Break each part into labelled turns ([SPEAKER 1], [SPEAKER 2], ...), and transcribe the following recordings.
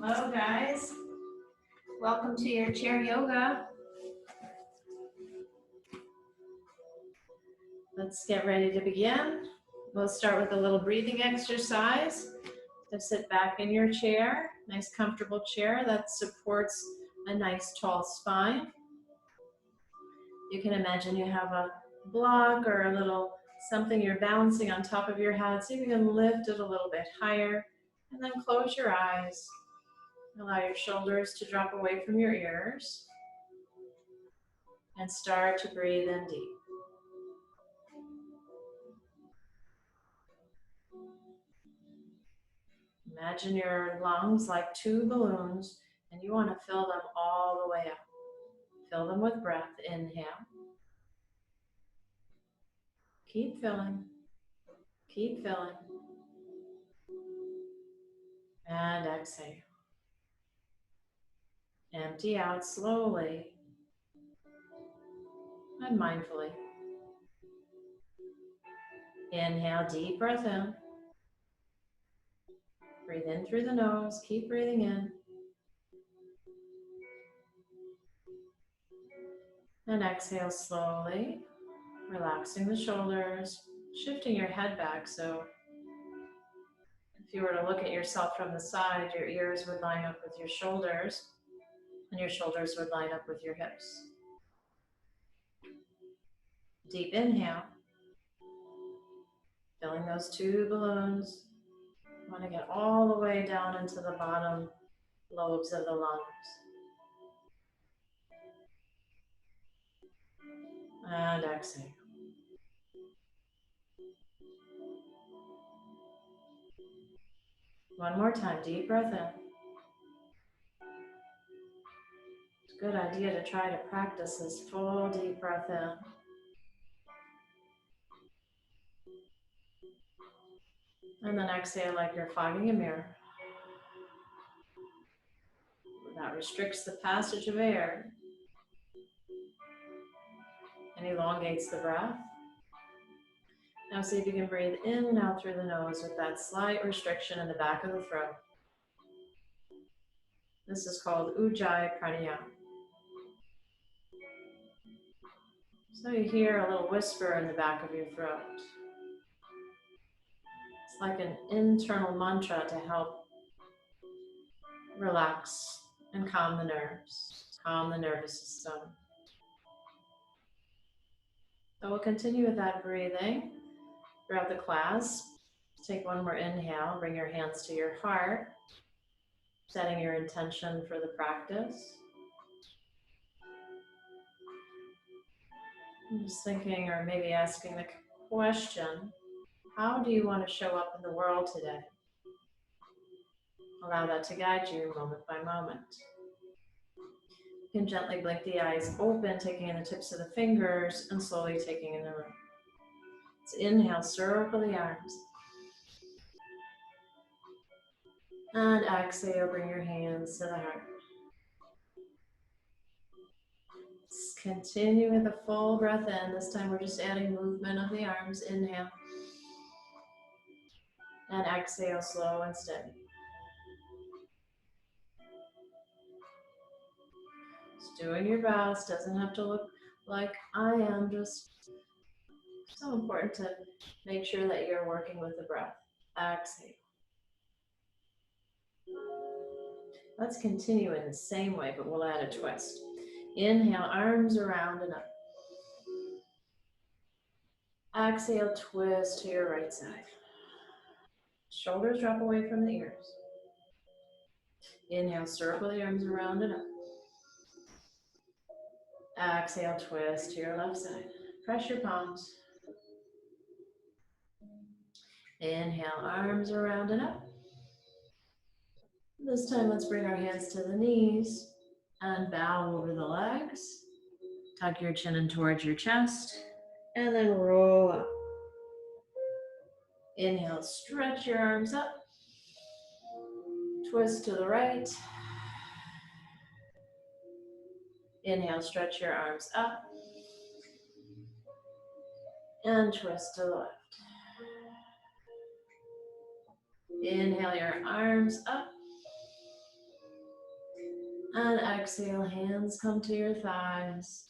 [SPEAKER 1] Hello guys, welcome to your chair yoga. Let's get ready to begin. We'll start with a little breathing exercise. So sit back in your chair, nice comfortable chair that supports a nice tall spine. You can imagine you have a block or a little something you're balancing on top of your head, so you can lift it a little bit higher and then close your eyes. Allow your shoulders to drop away from your ears and start to breathe in deep. Imagine your lungs like two balloons and you want to fill them all the way up. Fill them with breath. Inhale. Keep filling. Keep filling. And exhale. Empty out slowly and mindfully. Inhale, deep breath in. Breathe in through the nose. Keep breathing in. And exhale slowly, relaxing the shoulders, shifting your head back. So if you were to look at yourself from the side, your ears would line up with your shoulders, and your shoulders would line up with your hips. Deep inhale, filling those two balloons. You want to get all the way down into the bottom lobes of the lungs. And exhale. One more time, deep breath in. It's a good idea to try to practice this full deep breath in. And then exhale like you're fogging a mirror. That restricts the passage of air and elongates the breath. Now see if you can breathe in and out through the nose with that slight restriction in the back of the throat. This is called Ujjayi Pranayama. So you hear a little whisper in the back of your throat. It's like an internal mantra to help relax and calm the nerves, calm the nervous system. So we'll continue with that breathing throughout the class. Take one more inhale, bring your hands to your heart, setting your intention for the practice. I'm just thinking, or maybe asking the question, how do you want to show up in the world today? Allow that to guide you moment by moment. You can gently blink the eyes open, taking in the tips of the fingers and slowly taking in the room. So inhale, circle the arms. And exhale, bring your hands to the heart. Continue with a full breath in. This time we're just adding movement of the arms. Inhale. And exhale, slow and steady. Just doing your best. Doesn't have to look like I am. Just so important to make sure that you're working with the breath. Exhale. Let's continue in the same way, but we'll add a twist. Inhale, arms around and up. Exhale, twist to your right side. Shoulders drop away from the ears. Inhale, circle the arms around and up. Exhale, twist to your left side. Press your palms. Inhale, arms around and up. This time, let's bring our hands to the knees and bow over the legs. Tuck your chin in towards your chest and then roll up. Inhale, stretch your arms up. Twist to the right. Inhale, stretch your arms up. And twist to the left. Inhale your arms up. And exhale, hands come to your thighs,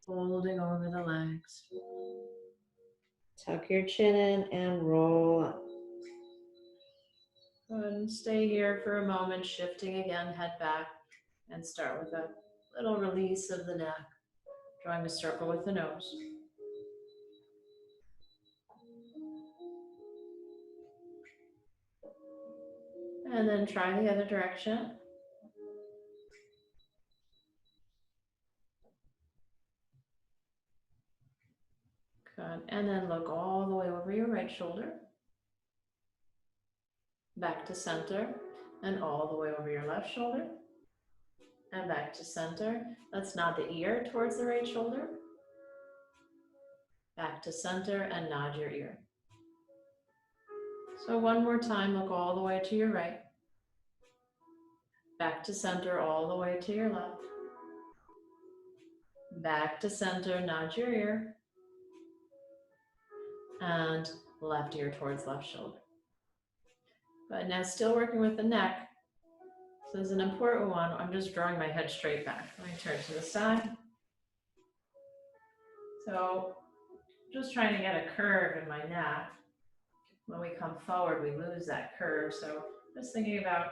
[SPEAKER 1] folding over the legs. Tuck your chin in and roll up. Go ahead and stay here for a moment, shifting again, head back, and start with a little release of the neck, drawing a circle with the nose. And then try the other direction. Good. And then look all the way over your right shoulder, back to center, and all the way over your left shoulder, and back to center. Let's nod the ear towards the right shoulder, back to center, and nod your ear. So one more time, look all the way to your right, back to center, all the way to your left, back to center, nod your ear, and left ear towards left shoulder. But now still working with the neck. So this is an important one. I'm just drawing my head straight back. Let me turn to the side. So just trying to get a curve in my neck. When we come forward, we lose that curve. So just thinking about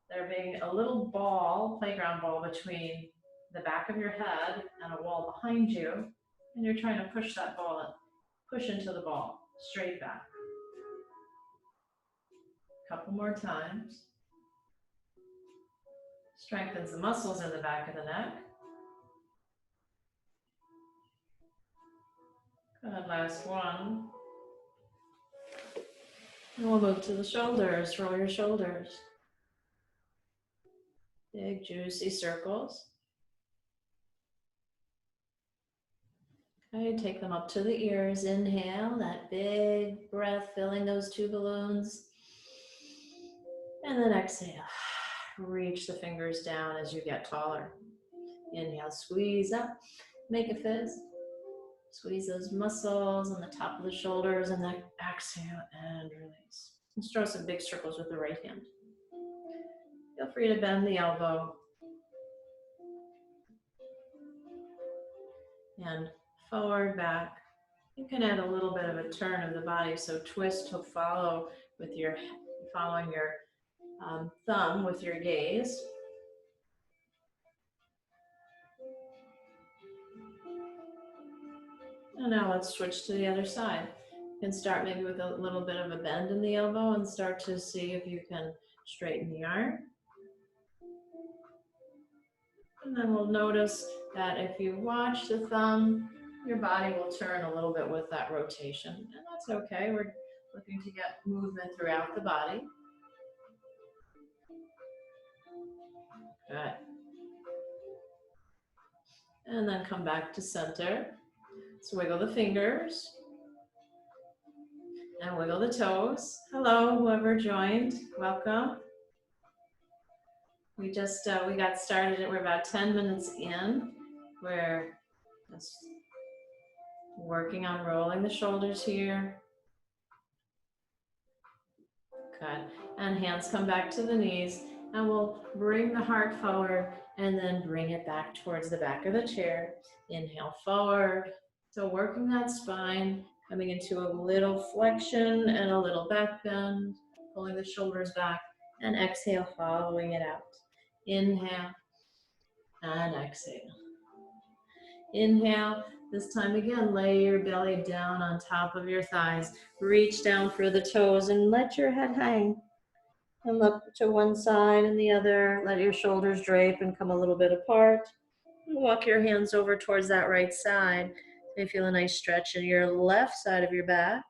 [SPEAKER 1] there being a little ball, playground ball, between the back of your head and a wall behind you, and you're trying to push that ball in, push into the ball, straight back. A couple more times. Strengthens the muscles in the back of the neck. Good, last one. And we'll move to the shoulders. Roll your shoulders. Big, juicy circles. Okay, take them up to the ears. Inhale, that big breath, filling those two balloons. And then exhale. Reach the fingers down as you get taller. Inhale, squeeze up, make a fist. Squeeze those muscles on the top of the shoulders, and then exhale and release. Let's draw some big circles with the right hand. Feel free to bend the elbow. And forward, back. You can add a little bit of a turn of the body, so twist to follow with your, following your thumb with your gaze. And now let's switch to the other side. You can start maybe with a little bit of a bend in the elbow and start to see if you can straighten the arm. And then we'll notice that if you watch the thumb, your body will turn a little bit with that rotation. And that's okay. We're looking to get movement throughout the body. Good. And then come back to center. So wiggle the fingers. And wiggle the toes. Hello, whoever joined. Welcome. We got started. We're about 10 minutes in. We're just working on rolling the shoulders here. Good. And hands come back to the knees. And we'll bring the heart forward and then bring it back towards the back of the chair. Inhale forward. So working that spine, coming into a little flexion and a little back bend, pulling the shoulders back, and exhale, following it out. Inhale and exhale. Inhale. This time again, lay your belly down on top of your thighs. Reach down for the toes and let your head hang. And look to one side and the other. Let your shoulders drape and come a little bit apart. And walk your hands over towards that right side. So you feel a nice stretch in your left side of your back.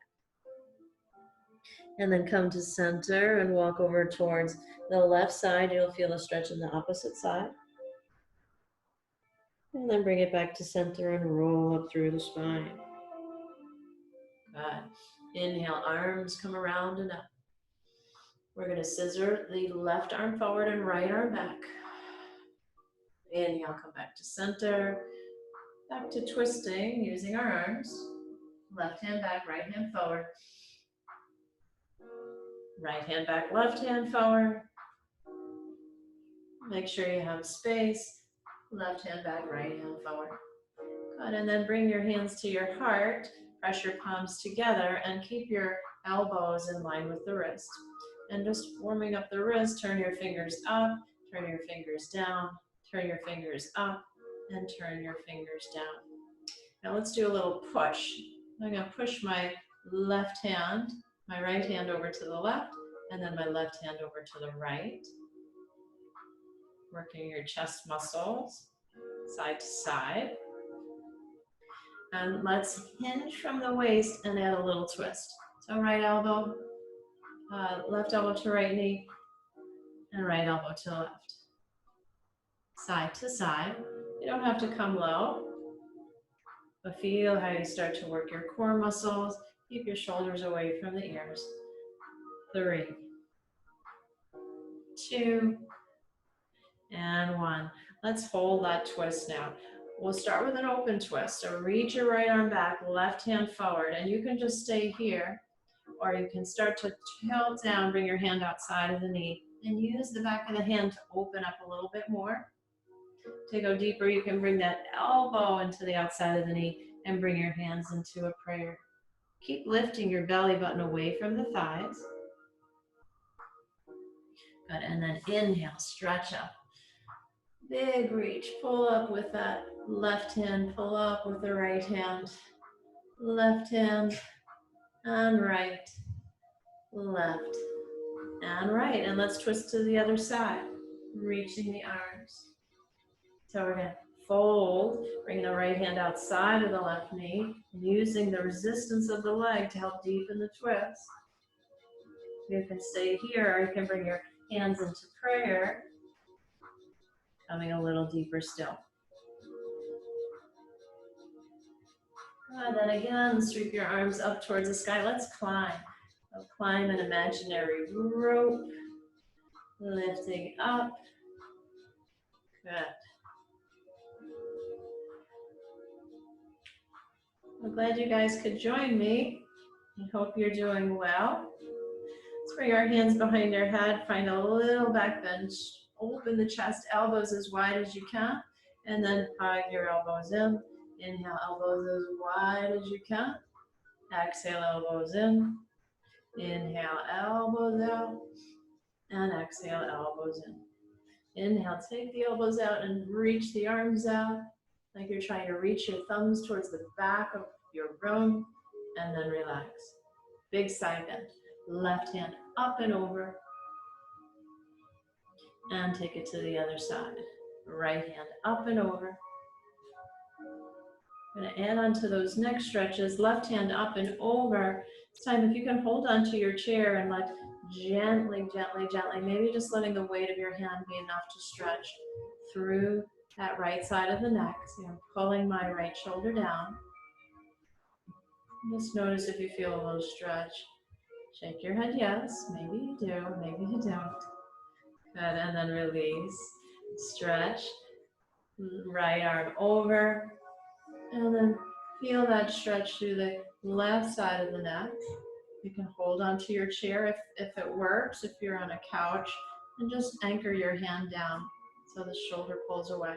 [SPEAKER 1] And then come to center and walk over towards the left side. You'll feel a stretch in the opposite side. And then bring it back to center and roll up through the spine. Good. Inhale, arms come around and up. We're going to scissor the left arm forward and right arm back. Inhale, come back to center. Back to twisting using our arms. Left hand back, right hand forward. Right hand back, left hand forward. Make sure you have space. Left hand back, right hand forward. Good, and then bring your hands to your heart. Press your palms together and keep your elbows in line with the wrist. And just warming up the wrist, turn your fingers up, turn your fingers down, turn your fingers up, and turn your fingers down. Now let's do a little push. I'm going to push my left hand, my right hand over to the left, and then my left hand over to the right. Working your chest muscles, side to side. And let's hinge from the waist and add a little twist. So right elbow, left elbow to right knee, and right elbow to the left. Side to side. You don't have to come low, but feel how you start to work your core muscles. Keep your shoulders away from the ears. 3, 2, and 1. Let's hold that twist now. We'll start with an open twist. So reach your right arm back, left hand forward, and you can just stay here, or you can start to tilt down, bring your hand outside of the knee, and use the back of the hand to open up a little bit more. To go deeper, you can bring that elbow into the outside of the knee and bring your hands into a prayer. Keep lifting your belly button away from the thighs. Good, and then inhale, stretch up. Big reach, pull up with that left hand, pull up with the right hand. Left hand and right, left and right. And let's twist to the other side, reaching the arms. So we're going to fold, bring the right hand outside of the left knee, and using the resistance of the leg to help deepen the twist. You can stay here, or you can bring your hands into prayer, coming a little deeper still. And then again, sweep your arms up towards the sky. Let's climb. We'll climb an imaginary rope, lifting up. Good. I'm glad you guys could join me. I hope you're doing well. Let's bring our hands behind our head, find a little back bend. Open the chest, elbows as wide as you can, and then hug your elbows in. Inhale, elbows as wide as you can. Exhale, elbows in. Inhale, elbows out. And exhale, elbows in. Inhale, take the elbows out and reach the arms out, like you're trying to reach your thumbs towards the back of your room, and then relax. Big side bend. Left hand up and over, and take it to the other side. Right hand up and over. I'm going to add on to those neck stretches. Left hand up and over. This time, if you can hold onto your chair and let gently, gently, gently, maybe just letting the weight of your hand be enough to stretch through that right side of the neck. So I'm pulling my right shoulder down. Just notice if you feel a little stretch. Shake your head yes, maybe you do, maybe you don't. Good, and then release. Stretch. Right arm over. And then feel that stretch through the left side of the neck. You can hold onto your chair if it works, if you're on a couch, and just anchor your hand down so the shoulder pulls away.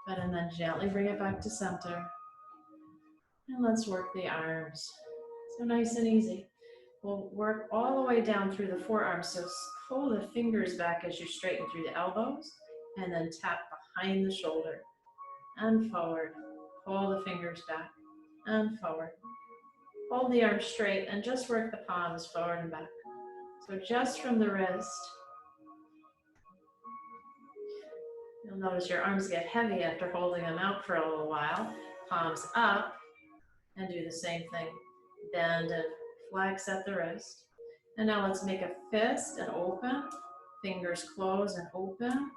[SPEAKER 1] Good, and then gently bring it back to center. And let's work the arms. So nice and easy. We'll work all the way down through the forearms. So pull the fingers back as you straighten through the elbows, and then tap behind the shoulder and forward. Pull the fingers back and forward. Hold the arms straight and just work the palms forward and back. So just from the wrist. You'll notice your arms get heavy after holding them out for a little while. Palms up, and do the same thing. Bend and flex at the wrist. And now let's make a fist and open. Fingers close and open.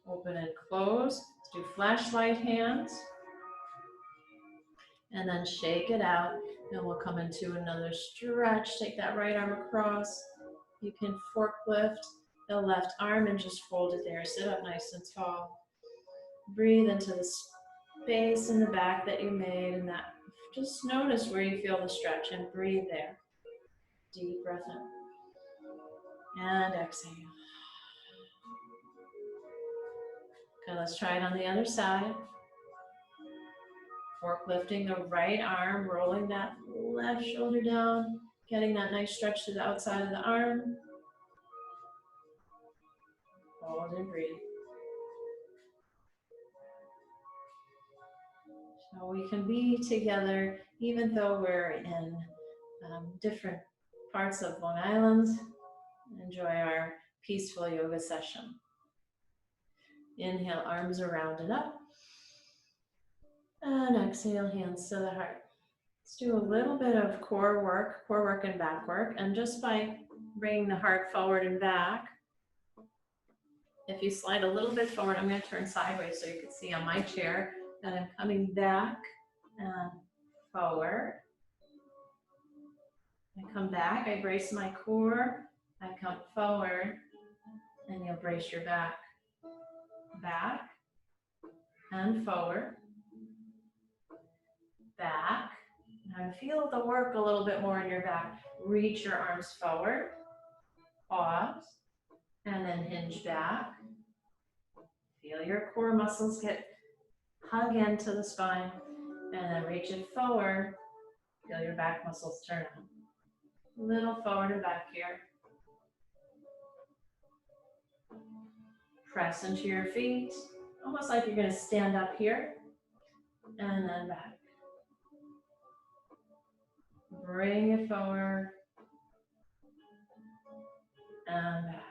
[SPEAKER 1] Open and close. Let's do flashlight hands. And then shake it out. And we'll come into another stretch. Take that right arm across. You can forklift the left arm and just fold it there. Sit up nice and tall. Breathe into the space in the back that you made, and that just notice where you feel the stretch and breathe there. Deep breath in. And exhale. Okay, let's try it on the other side. Fork lifting the right arm, rolling that left shoulder down, getting that nice stretch to the outside of the arm. Hold and breathe. So we can be together even though we're in different parts of Long Island. Enjoy our peaceful yoga session. Inhale, arms are rounded up. And exhale, hands to the heart. Let's do a little bit of core work and back work. And just by bringing the heart forward and back, if you slide a little bit forward, I'm going to turn sideways so you can see on my chair that I'm coming back and forward. I come back, I brace my core, I come forward, and you'll brace your back. Back and forward. Back. Now feel the work a little bit more in your back. Reach your arms forward. Pause. And then hinge back. Feel your core muscles hug into the spine. And then reach it forward. Feel your back muscles turn on. A little forward and back here. Press into your feet. Almost like you're going to stand up here. And then back. Bring it forward. And back.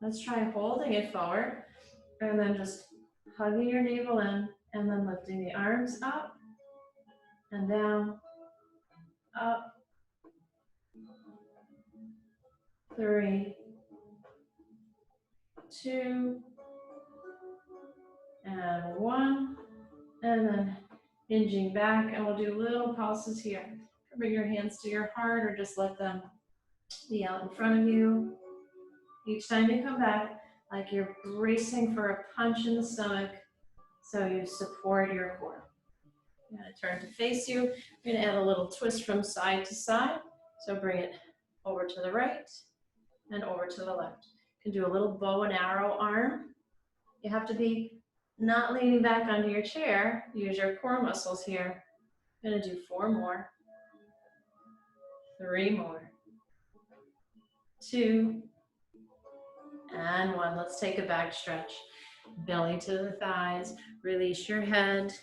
[SPEAKER 1] Let's try holding it forward and then just hugging your navel in and then lifting the arms up and down, up, 3, 2, and 1, and then hinging back, and we'll do little pulses here. Bring your hands to your heart or just let them be out in front of you. Each time you come back, like you're bracing for a punch in the stomach, so you support your core. I'm going to turn to face you. I'm going to add a little twist from side to side. So bring it over to the right and over to the left. You can do a little bow and arrow arm. You have to be not leaning back onto your chair. Use your core muscles here. I'm going to do 4 more. 3 more. 2 and 1. Let's take a back stretch. Belly to the thighs. Release your head.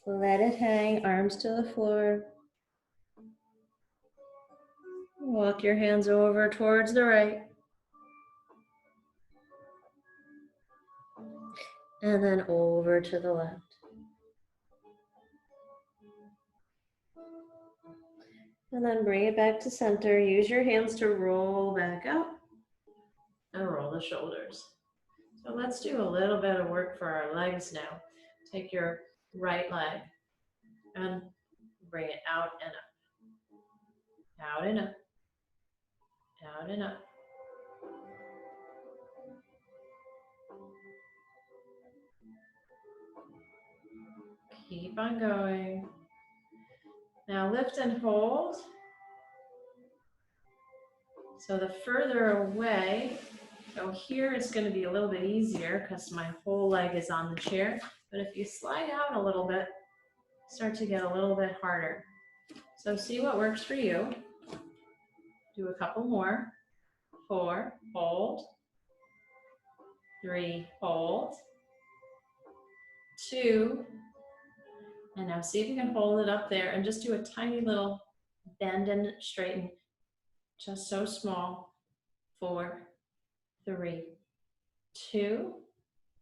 [SPEAKER 1] Let it hang. Arms to the floor. Walk your hands over towards the right. And then over to the left. And then bring it back to center. Use your hands to roll back up and roll the shoulders. So let's do a little bit of work for our legs now. Take your right leg and bring it out and up. Out and up. Out and up. Keep on going. Now lift and hold. So the further away, so here it's going to be a little bit easier because my whole leg is on the chair. But if you slide out a little bit, start to get a little bit harder. So see what works for you. Do a couple more. 4, hold. 3, hold. 2, and now see if you can hold it up there and just do a tiny little bend and straighten, just so small. 4, 3, 2,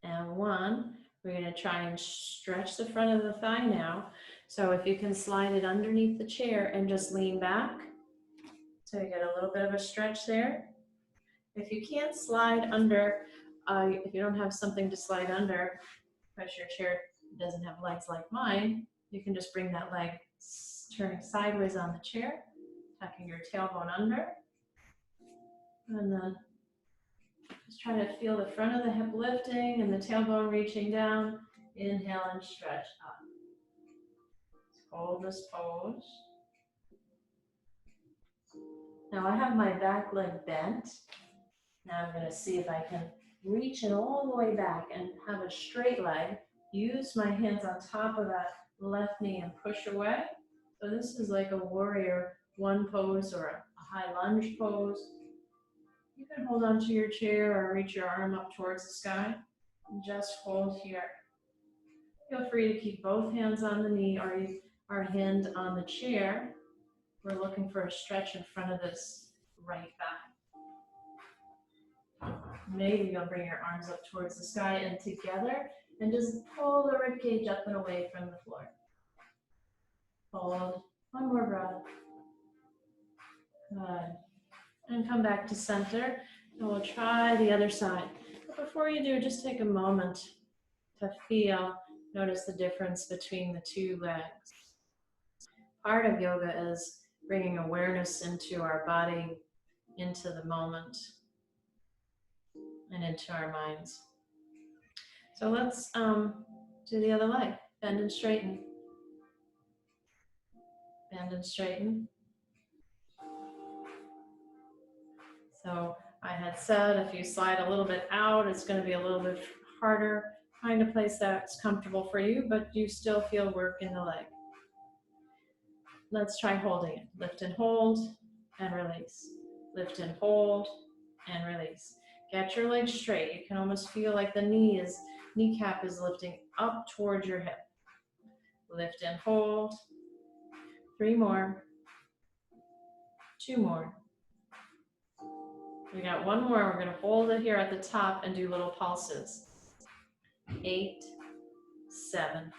[SPEAKER 1] and 1. We're going to try and stretch the front of the thigh now. So if you can slide it underneath the chair and just lean back, so you get a little bit of a stretch there. If you can't slide under, if you don't have something to slide under, because your chair doesn't have legs like mine, you can just bring that leg turning sideways on the chair, tucking your tailbone under, and then just try to feel the front of the hip lifting and the tailbone reaching down. Inhale and stretch up. Hold this pose. Now I have my back leg bent. Now I'm going to see if I can reach it all the way back and have a straight leg. Use my hands on top of that left knee and push away. So this is like a warrior one pose or a high lunge pose. You can hold onto your chair or reach your arm up towards the sky. And just hold here. Feel free to keep both hands on the knee or hand on the chair. We're looking for a stretch in front of this right thigh. Maybe you'll bring your arms up towards the sky and together and just pull the rib cage up and away from the floor. Hold. One more breath. Good. And come back to center. And we'll try the other side. But before you do, just take a moment to feel, notice the difference between the two legs. Part of yoga is bringing awareness into our body, into the moment, and into our minds. So let's do the other leg. Bend and straighten. Bend and straighten. So I had said if you slide a little bit out, it's going to be a little bit harder. Find a place that's comfortable for you, but you still feel work in the leg. Let's try holding it. Lift and hold and release. Lift and hold and release. Get your legs straight. You can almost feel like the kneecap is lifting up towards your hip. Lift and hold. 3 more. 2 more. We got 1 more. We're going to hold it here at the top and do little pulses. 8, 7,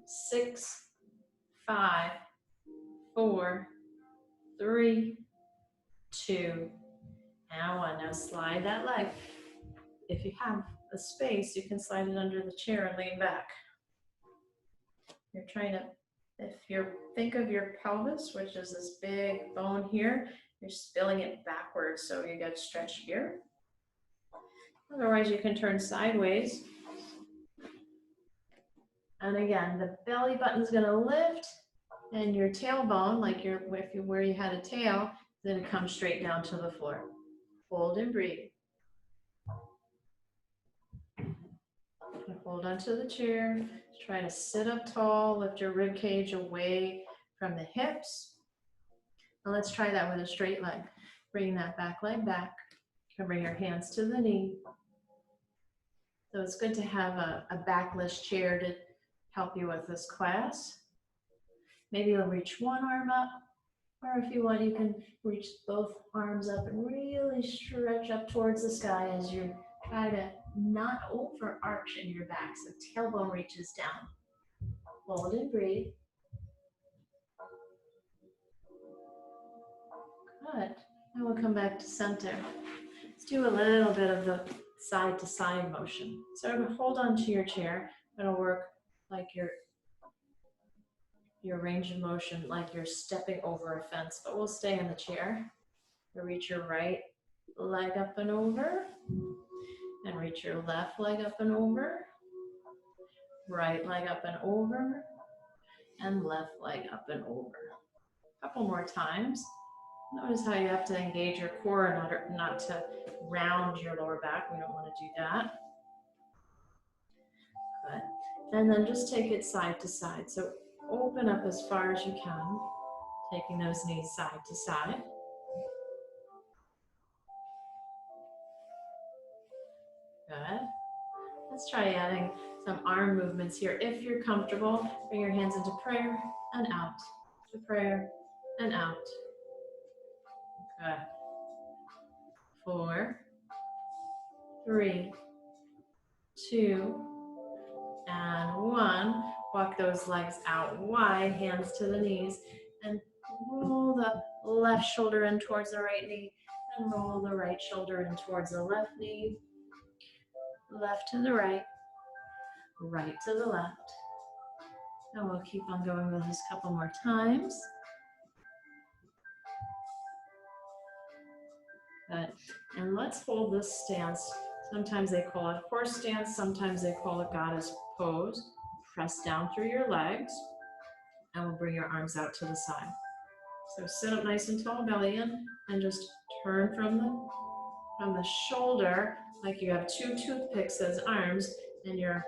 [SPEAKER 1] 6, 5, 4, 3, 2, and 1. Now slide that leg. If you have a space, you can slide it under the chair and lean back. You're trying to, think of your pelvis, which is this big bone here, you're spilling it backwards, so you get stretch here. Otherwise, you can turn sideways. And again, the belly button's gonna lift, and your tailbone, like where you had a tail, is gonna come straight down to the floor. Hold and breathe. Hold onto the chair. Try to sit up tall, lift your rib cage away from the hips. And let's try that with a straight leg. Bring that back leg back. You can bring your hands to the knee. So it's good to have a backless chair to help you with this class. Maybe you'll reach one arm up, or if you want, you can reach both arms up and really stretch up towards the sky as you try to not overarch in your back, so tailbone reaches down. Hold and breathe. Good. And we'll come back to center. Let's do a little bit of the side to side motion. So hold on to your chair. It'll work like your range of motion, like you're stepping over a fence, but we'll stay in the chair. You reach your right leg up and over, and reach your left leg up and over, right leg up and over, and left leg up and over. A couple more times. Notice how you have to engage your core in order not to round your lower back. We don't want to do that. Good. And then just take it side to side. So open up as far as you can, taking those knees side to side. Good. Let's try adding some arm movements here. If you're comfortable, bring your hands into prayer and out. To prayer and out. Good. 4, 3, 2, and 1. Walk those legs out wide, hands to the knees, and roll the left shoulder in towards the right knee, and roll the right shoulder in towards the left knee. Left to the right, right to the left. And we'll keep on going with this a couple more times. Good. And let's hold this stance. Sometimes they call it horse stance, sometimes they call it goddess pose. Press down through your legs, and we'll bring your arms out to the side. So sit up nice and tall, belly in, and just turn from the from the shoulder, like you have two toothpicks as arms, and you're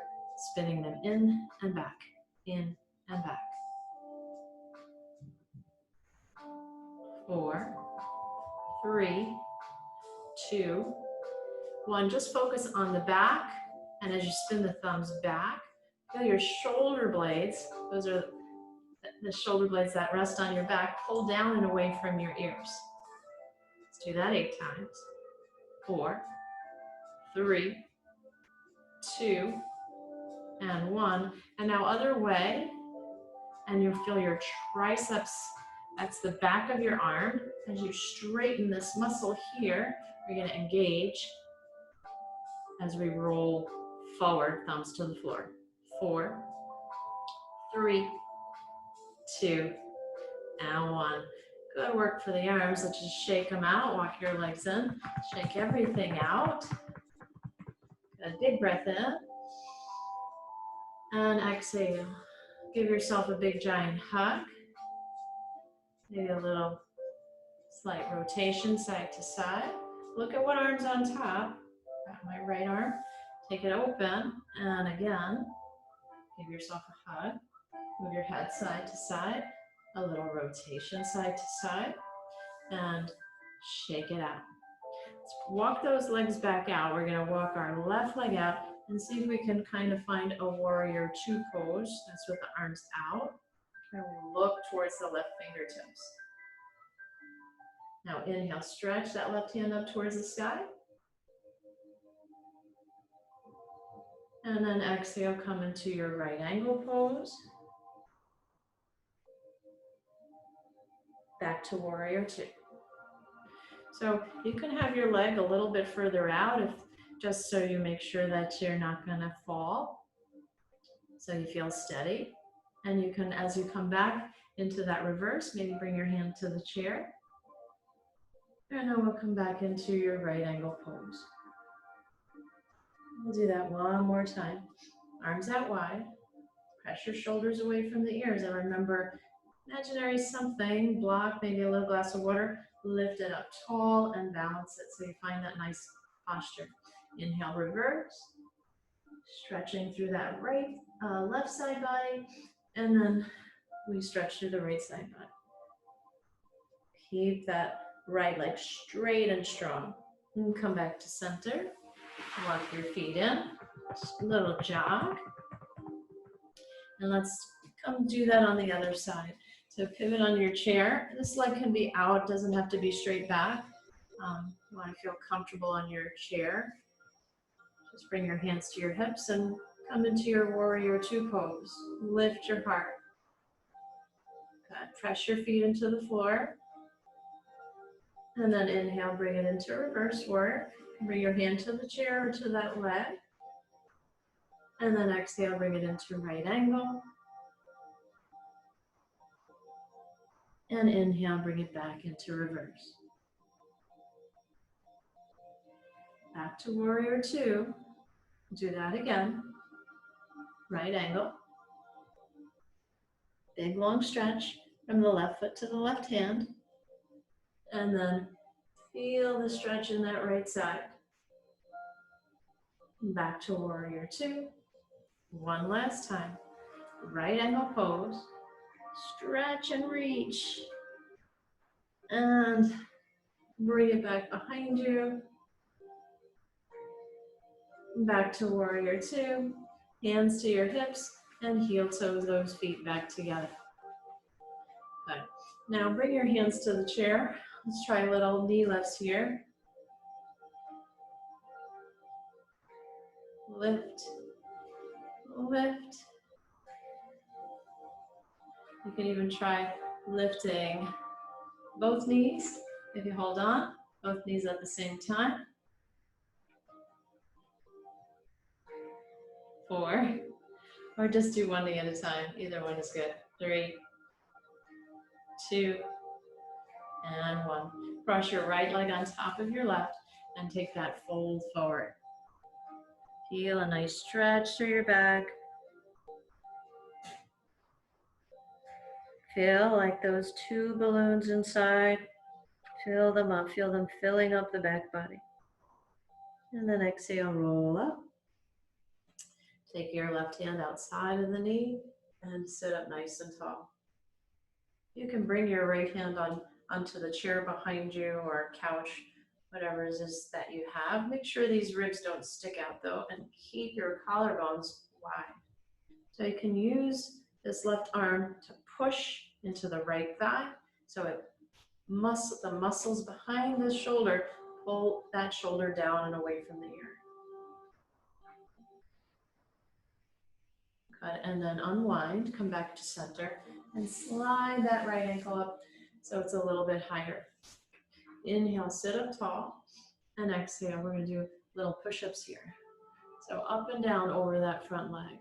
[SPEAKER 1] spinning them in and back, in and back. 4, 3, 2, 1. Just focus on the back, and as you spin the thumbs back, feel your shoulder blades. Those are the shoulder blades that rest on your back. Pull down and away from your ears. Let's do that 8 times. 4, 3, 2, and 1. And now other way, and you'll feel your triceps. That's the back of your arm. As you straighten this muscle here, we're going to engage as we roll forward, thumbs to the floor. 4, 3, 2, and 1. Good work for the arms. Let's just shake them out. Walk your legs in. Shake everything out. A big breath in. And exhale. Give yourself a big giant hug. Maybe a little slight rotation side to side. Look at what arm's on top. Got my right arm. Take it open. And again, give yourself a hug. Move your head side to side. A little rotation side to side. And shake it out. Let's walk those legs back out. We're going to walk our left leg out and see if we can kind of find a warrior 2 pose. That's with the arms out. And we look towards the left fingertips. Now inhale, stretch that left hand up towards the sky. And then exhale, come into your right angle pose. Back to warrior 2. So you can have your leg a little bit further out, just so you make sure that you're not going to fall. So you feel steady. And you can, as you come back into that reverse, maybe bring your hand to the chair. And then we'll come back into your right angle pose. We'll do that one more time. Arms out wide. Press your shoulders away from the ears. And remember, imaginary something, block, maybe a little glass of water. Lift it up tall and balance it so you find that nice posture. Inhale, reverse. Stretching through that left side body. And then we stretch through the right side body. Keep that right leg straight and strong. And come back to center. Walk your feet in. Just a little jog. And let's come do that on the other side. So pivot on your chair. This leg can be out, doesn't have to be straight back. You want to feel comfortable on your chair. Just bring your hands to your hips and come into your warrior 2 pose. Lift your heart. Good. Press your feet into the floor. And then inhale, bring it into reverse work. Bring your hand to the chair or to that leg. And then exhale, bring it into right angle. And inhale, bring it back into reverse. Back to warrior 2. Do that again. Right angle. Big long stretch from the left foot to the left hand. And then feel the stretch in that right side. Back to warrior 2. One last time. Right angle pose. Stretch and reach. And bring it back behind you. Back to warrior 2. Hands to your hips and heel toes those feet back together. Good. Now bring your hands to the chair. Let's try little knee lifts here. Lift, lift. You can even try lifting both knees. If you hold on, both knees at the same time. 4, or just do one knee at a time. Either one is good. 3, 2, and 1. Cross your right leg on top of your left and take that fold forward. Feel a nice stretch through your back. Feel like those 2 balloons inside. Fill them up. Feel them filling up the back body. And then exhale, roll up. Take your left hand outside of the knee and sit up nice and tall. You can bring your right hand onto the chair behind you or couch, whatever it is that you have. Make sure these ribs don't stick out though, and keep your collarbones wide. So you can use this left arm to push into the right thigh, so the muscles behind the shoulder pull that shoulder down and away from the ear. Good, and then unwind, come back to center, and slide that right ankle up so it's a little bit higher. Inhale, sit up tall, and exhale, we're gonna do little push-ups here. So up and down over that front leg.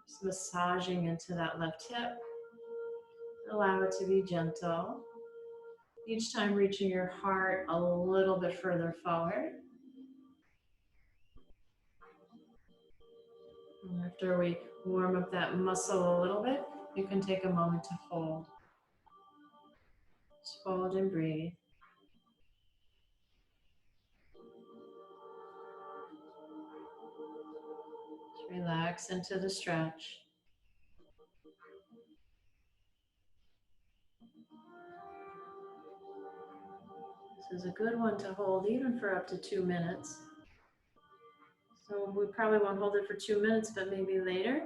[SPEAKER 1] Just massaging into that left hip. Allow it to be gentle. Each time reaching your heart a little bit further forward. And after we warm up that muscle a little bit, you can take a moment to hold. Just hold and breathe. Just relax into the stretch. This is a good one to hold even for up to 2 minutes. So we probably won't hold it for 2 minutes, but maybe later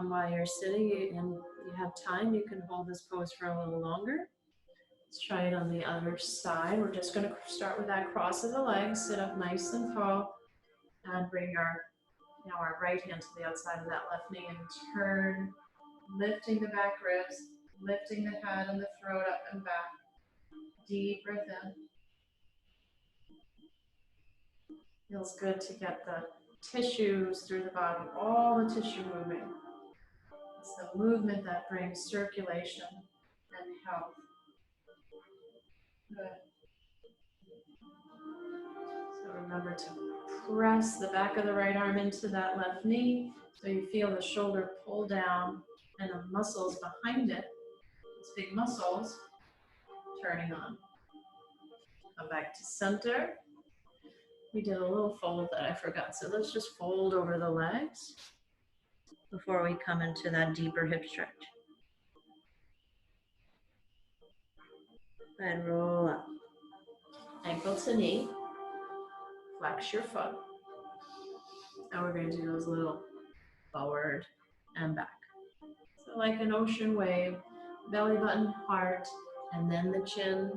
[SPEAKER 1] while you're sitting and you have time, you can hold this pose for a little longer. Let's try it on the other side. We're just going to start with that cross of the legs, sit up nice and tall, and bring our right hand to the outside of that left knee and turn, lifting the back ribs, lifting the head and the throat up and back. Deep breath in. Feels good to get the tissues through the body, all the tissue moving. It's the movement that brings circulation and health. Good. So remember to press the back of the right arm into that left knee so you feel the shoulder pull down and the muscles behind it, these big muscles, turning on. Come back to center. We did a little fold that I forgot, so let's just fold over the legs before we come into that deeper hip stretch. And roll up. Ankle to knee. Flex your foot. Now we're going to do those little forward and back. So like an ocean wave, belly button, heart, and then the chin.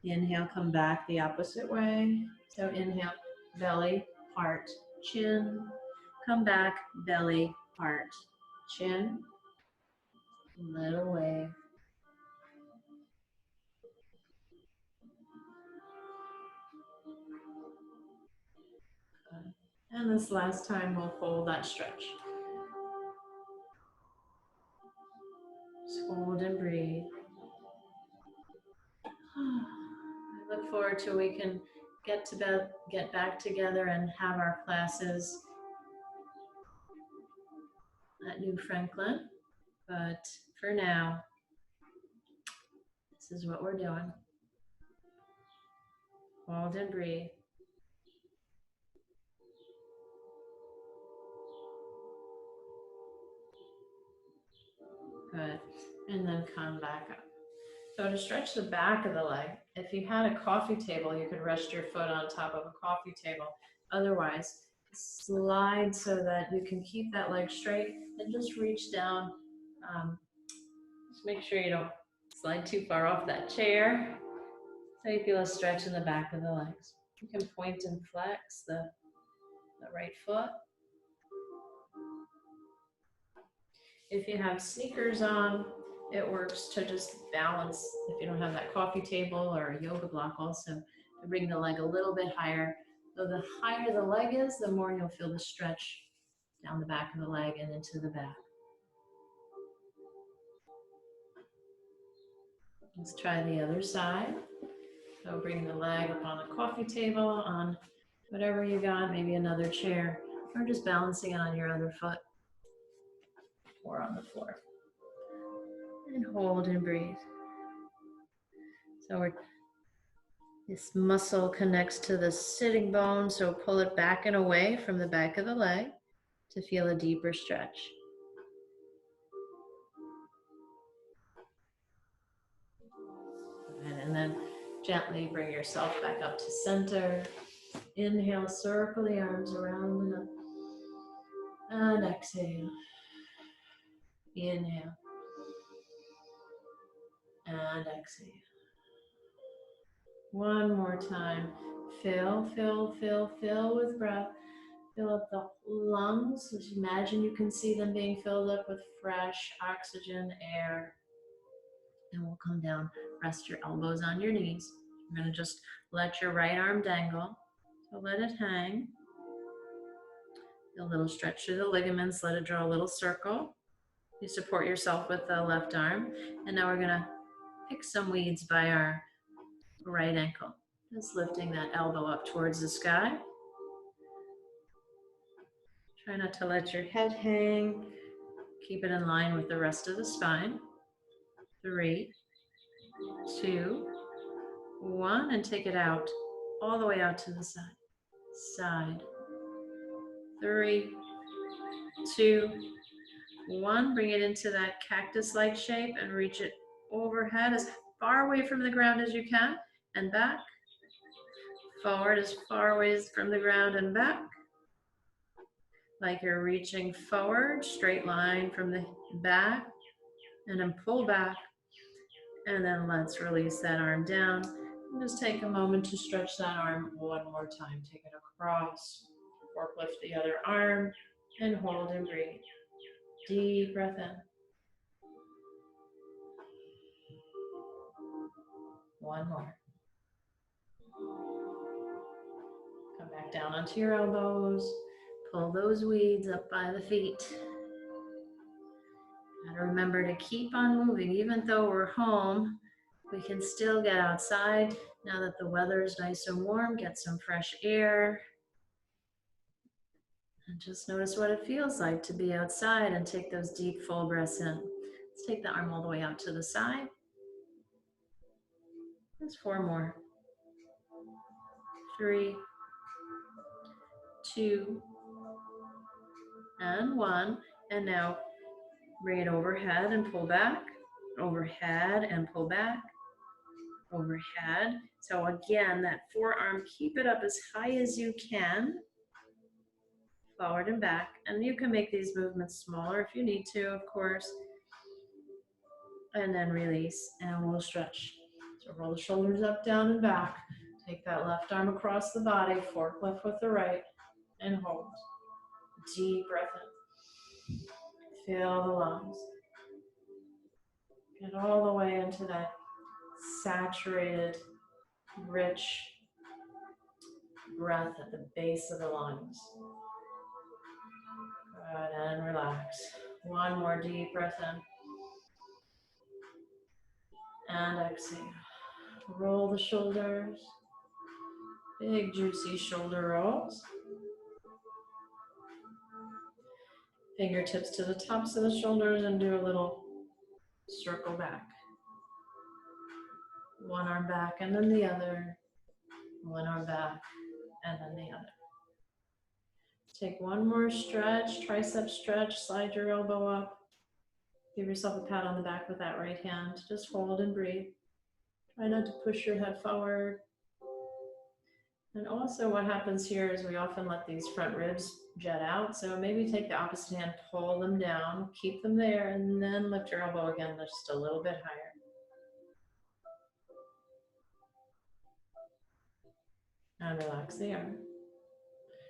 [SPEAKER 1] Inhale, come back the opposite way. So inhale, belly, heart, chin. Come back, belly, heart, chin. Little wave. Good. And this last time we'll hold that stretch. Just hold and breathe. I look forward to we can get back together and have our classes at New Franklin. But for now, this is what we're doing. Hold and breathe. Good. And then come back up. So to stretch the back of the leg, if you had a coffee table, you could rest your foot on top of a coffee table. Otherwise, slide so that you can keep that leg straight and just reach down. Just make sure you don't slide too far off that chair. So you feel a stretch in the back of the legs. You can point and flex the right foot. If you have sneakers on, it works to just balance, if you don't have that coffee table or a yoga block also, to bring the leg a little bit higher. So the higher the leg is, the more you'll feel the stretch down the back of the leg and into the back. Let's try the other side. So bring the leg up on the coffee table, on whatever you got, maybe another chair, or just balancing it on your other foot or on the floor. And hold and breathe. So we're This muscle connects to the sitting bone, so pull it back and away from the back of the leg to feel a deeper stretch. And then gently bring yourself back up to center. Inhale, circle the arms around and up. And exhale. Inhale. And exhale. One more time. Fill, fill, fill, fill with breath. Fill up the lungs. Just imagine you can see them being filled up with fresh oxygen, air. And we'll come down. Rest your elbows on your knees. You're going to just let your right arm dangle. So let it hang. A little stretch through the ligaments. Let it draw a little circle. You support yourself with the left arm. And now we're going to pick some weeds by our right ankle. Just lifting that elbow up towards the sky. Try not to let your head hang. Keep it in line with the rest of the spine. 3, 2, 1, and take it out, all the way out to the side. Side. 3, 2, 1. Bring it into that cactus-like shape and reach it overhead as far away from the ground as you can, and back. Forward as far away from the ground and back. Like you're reaching forward, straight line from the back, and then pull back. And then let's release that arm down. And just take a moment to stretch that arm one more time. Take it across, forklift the other arm, and hold and breathe. Deep breath in. One more. Come back down onto your elbows. Pull those weeds up by the feet. Gotta remember to keep on moving. Even though we're home, we can still get outside. Now that the weather is nice and warm, get some fresh air. And just notice what it feels like to be outside and take those deep, full breaths in. Let's take the arm all the way out to the side. Just 4 more. 3, 2, and 1. And now bring it overhead and pull back. Overhead and pull back. Overhead. So again, that forearm, keep it up as high as you can. Forward and back. And you can make these movements smaller if you need to, of course. And then release, and we'll stretch. So roll the shoulders up, down, and back. Take that left arm across the body, forklift with the right, and hold. Deep breath in. Fill the lungs. Get all the way into that saturated, rich breath at the base of the lungs. Good, and relax. One more deep breath in. And exhale. Roll the shoulders. Big, juicy shoulder rolls. Fingertips to the tops of the shoulders and do a little circle back. One arm back and then the other. One arm back and then the other. Take one more stretch, tricep stretch, slide your elbow up. Give yourself a pat on the back with that right hand. Just hold and breathe. Try not to push your head forward. And also what happens here is we often let these front ribs jet out. So maybe take the opposite hand, pull them down, keep them there, and then lift your elbow again just a little bit higher. And relax the arm.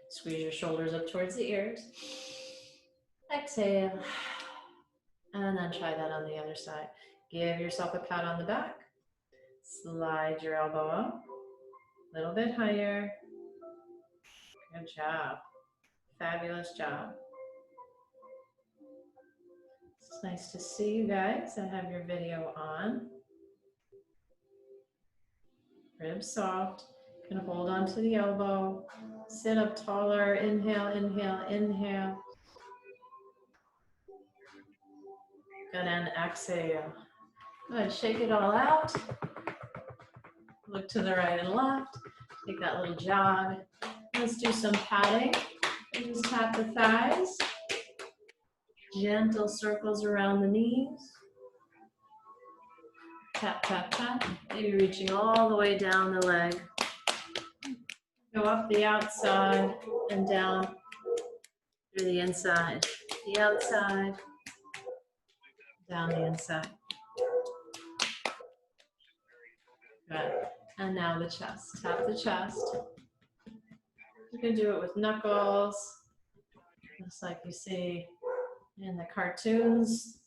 [SPEAKER 1] Squeeze your shoulders up towards the ears. Exhale. And then try that on the other side. Give yourself a pat on the back. Slide your elbow up. A little bit higher. Good job. Fabulous job. It's nice to see you guys. I have your video on. Ribs soft. You can hold on to the elbow. Sit up taller. Inhale, inhale, inhale. Good, and exhale. Good, shake it all out. Look to the right and left. Take that little jog. Let's do some patting. Just tap the thighs. Gentle circles around the knees. Tap, tap, tap. Maybe reaching all the way down the leg. Go up the outside and down through the inside. The outside, down the inside. Good. And now the chest. Tap the chest. You can do it with knuckles, just like you see in the cartoons,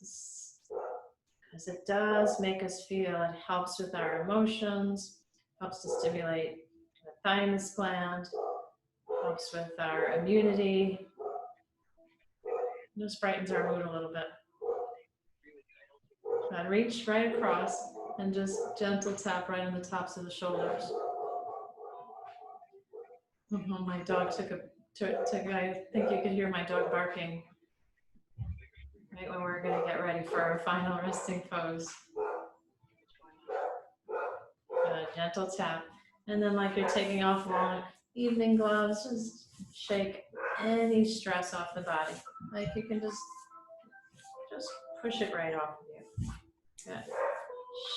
[SPEAKER 1] because it does make us feel, it helps with our emotions, helps to stimulate the thymus gland, helps with our immunity, just brightens our mood a little bit. And reach right across and just gentle tap right on the tops of the shoulders. Oh, my dog took I think you could hear my dog barking right when we're going to get ready for our final resting pose. Good, gentle tap. And then like you're taking off long evening gloves, just shake any stress off the body. Like you can just push it right off of you. Good.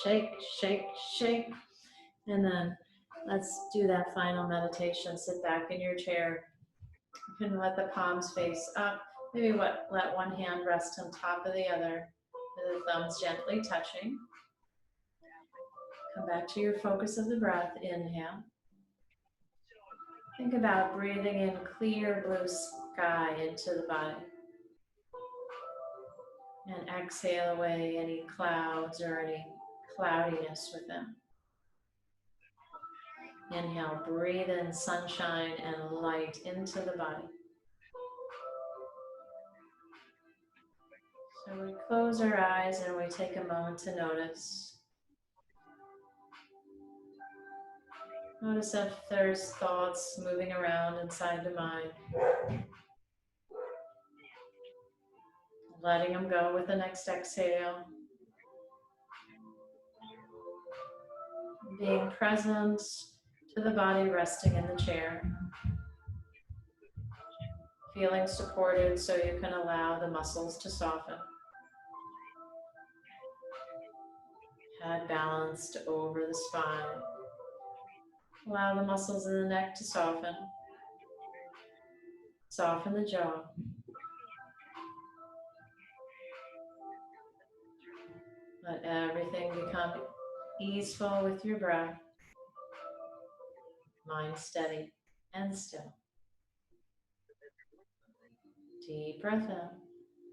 [SPEAKER 1] Shake, shake, shake. And then let's do that final meditation. Sit back in your chair. You can let the palms face up. Maybe let one hand rest on top of the other, with the thumbs gently touching. Come back to your focus of the breath. Inhale. Think about breathing in clear blue sky into the body. And exhale away any clouds or any cloudiness within. Inhale, breathe in sunshine and light into the body. So we close our eyes and we take a moment to notice. Notice if there's thoughts moving around inside the mind. Letting them go with the next exhale. Being present to the body resting in the chair. Feeling supported so you can allow the muscles to soften. Head balanced over the spine. Allow the muscles in the neck to soften. Soften the jaw. Let everything become easeful with your breath. Mind steady and still. Deep breath in.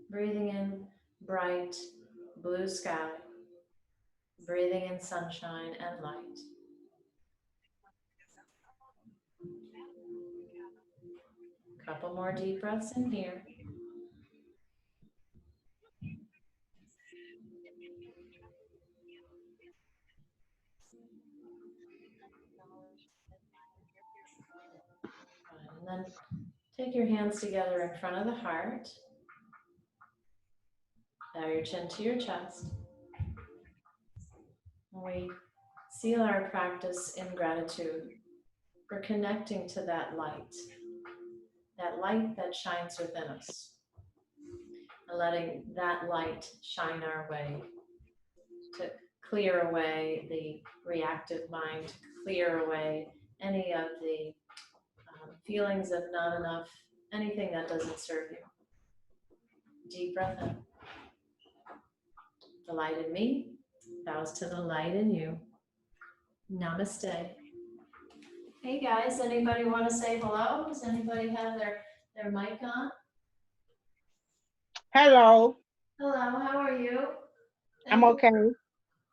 [SPEAKER 1] Breathing in bright blue sky. Breathing in sunshine and light. Couple more deep breaths in here. And then take your hands together in front of the heart. Bow your chin to your chest. And we seal our practice in gratitude for connecting to that light that shines within us, and letting that light shine our way to clear away the reactive mind, to clear away any of the feelings of not enough, anything that doesn't serve you. Deep breath in. The light in me bows to the light in you. Namaste. Hey guys, anybody want to say hello? Does anybody have their mic on?
[SPEAKER 2] Hello.
[SPEAKER 1] Hello, how are you?
[SPEAKER 2] I'm okay.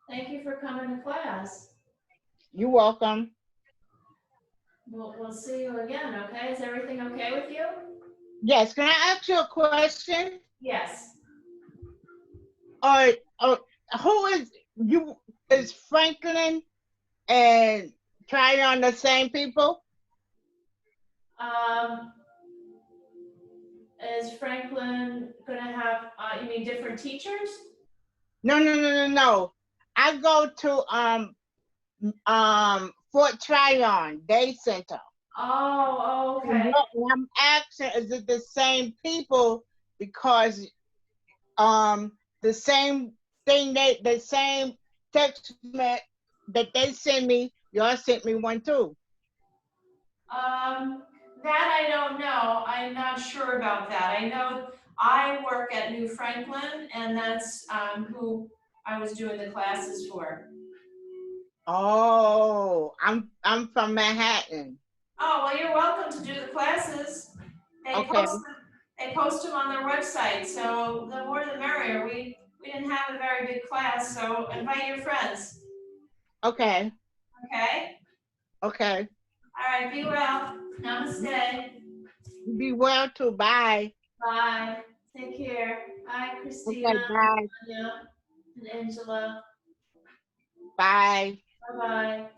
[SPEAKER 1] Thank you for coming to class.
[SPEAKER 2] You're welcome.
[SPEAKER 1] We'll see you again, okay? Is everything okay with you?
[SPEAKER 2] Yes, can I ask you a question?
[SPEAKER 1] Yes.
[SPEAKER 2] Who is Franklin and Tryon the same people?
[SPEAKER 1] Is Franklin gonna have, you mean different teachers?
[SPEAKER 2] No. I go to Fort Tryon Day Center.
[SPEAKER 1] Oh, okay.
[SPEAKER 2] And I'm asking, is it the same people? Because the same thing the same text that they send me, y'all sent me one too.
[SPEAKER 1] That I don't know. I'm not sure about that. I know I work at New Franklin, and that's who I was doing the classes for.
[SPEAKER 2] Oh, I'm from Manhattan.
[SPEAKER 1] Oh, well, you're welcome to do the classes. They
[SPEAKER 2] Okay,
[SPEAKER 1] post them on their website, so the more the merrier. We didn't have a very big class, so invite your friends.
[SPEAKER 2] okay,
[SPEAKER 1] Okay?
[SPEAKER 2] okay.
[SPEAKER 1] All right, be well. Namaste.
[SPEAKER 2] Be well too. Bye.
[SPEAKER 1] Bye. Take care. Bye,
[SPEAKER 2] Okay,
[SPEAKER 1] Christina,
[SPEAKER 2] bye.
[SPEAKER 1] Anya, and Angela.
[SPEAKER 2] Bye.
[SPEAKER 1] Bye-bye.